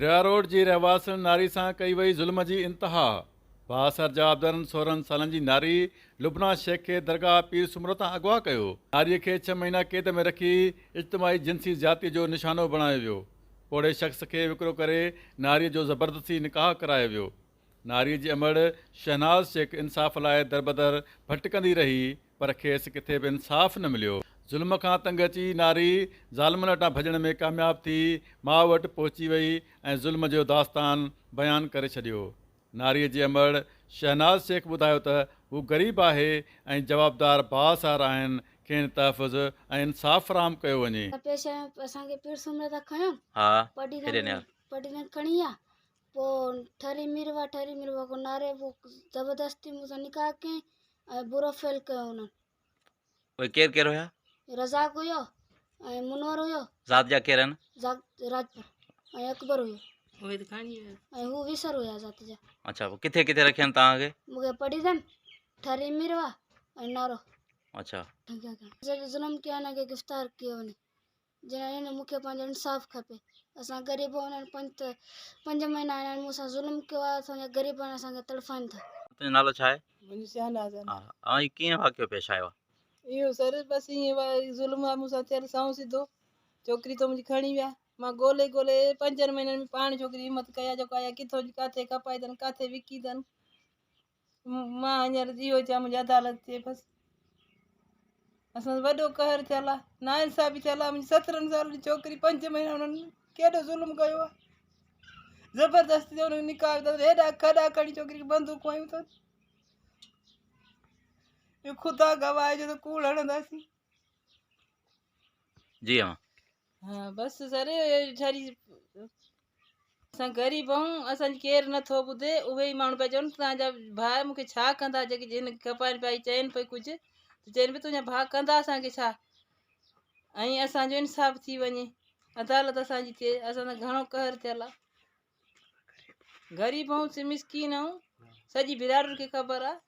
हिरा road जी रहवासन नारी सां कई वई ज़ुल्म जी इंतिहा। बासर जवाबदारनि 16 सालनि जी नारी लुबना शेख खे दरगाह पीर सुमरो तां अगवा कयो। नारीअ खे 6 महीना कैद में रखी इज्तमाही जिनसी ज़्यादती जो निशानो बणायो वियो। पोड़े शख़्स खे विकिरो करे नारीअ जो ज़बरदस्ती निकाह करायो वियो। नारीअ जी अमड़ शहनाज़ शेख इंसाफ़ लाइ दरबदर भटकंदी रही, पर खेसि किथे बि इंसाफ़ न मिलियो। ज़ुल्म खां तंग अची नारी ज़ालिमनि वटां भॼण में कामयाब थी माउ वटि पहुची वई ऐं ज़ुल्म जो दास्तान बयानु करे छॾियो। नारीअ जी अमड़ शहनाज़ शेख ॿुधायो त हू ग़रीब आहे ऐं जवाबदार बासार आहिनि, खेनि तहफ़ुज़ ऐं इंसाफ़ फ़राहम कयो वञे। पेशे असांखे पीर सुमरे था खयो हा पढ़ी खणी आ पोइ ठरी मिरवा को नारे वो ज़बरदस्ती मूंसां निकाह कयईं ऐं बुरो फेल कयो उन्हनि। उहे केरु केरु हुया? रज़ाक हुयो ऐं मुनवर हुयो, ज़ात जा केरु आहिनि? राजपुर ऐं अकबर हुयो ऐं हू विसर हुया ज़ात जा। अच्छा, पोइ किथे किथे रखियनि तव्हांखे? मूंखे पढ़ी अथनि ठरी मिरवा ऐं नारो। अच्छा, ज़ुल्म कया हिनखे गिरफ़्तार कयो वञे, जिन मूंखे पंहिंजो इंसाफ़ खपे। असां ग़रीब हुननि 5 महीना हिननि मूंसां ज़ुल्म कयो आहे, असांजा ग़रीब आहिनि, असांखे तड़फ़ाइनि था। तुंहिंजो नालो छा आहे? मुंहिंजो शहनाज़ आहे। हा, ऐं कीअं वाक़ियो पेश आयो आहे? इहो सर बसि ईअं ज़ुल्म आहे मूंसां थियल साऊं सिधो। छोकिरी त मुंहिंजी खणी विया, मां ॻोल्हे 5 महीननि में पाण छोकिरी हिमत कया जेको आया किथां जी किथे कपाई अथनि, किथे विकी अथनि। मां हींअर इहो चवां मुंहिंजी अदालत थिए बसि। असां वॾो कहर थियल आहे, नाइंसाफ़ी थियल आहे। मुंहिंजी 17 साल जी छोकिरी 5 महीना हुननि केॾो ज़ुल्म कयो आहे। ज़बरदस्ती हुननि निकाह अथनि, हेॾा खॾा खणी छोकिरी खे बंदूक हयूं अथनि। इहो ख़ुदा गवाह आहे जो त कूड़ हणंदासीं। जी हाँ। हाँ बसि सर छड़ी असां ग़रीब आहियूं, असांजी केरु नथो ॿुधे। उहे ई माण्हू पिया चवनि तव्हांजा भाउ मूंखे छा कंदा, जेके जिन खपाइनि पिया चइनि पई कुझु त चइनि पई तुंहिंजा भाउ कंदा असांखे छा, ऐं असांजो इंसाफ़ थी वञे, अदालत असांजी थिए। असां त घणो कहर थियल आहे, ग़रीब आहियूं, मिसकीन आहियूं, सॼी बिरादरी खे ख़बर आहे।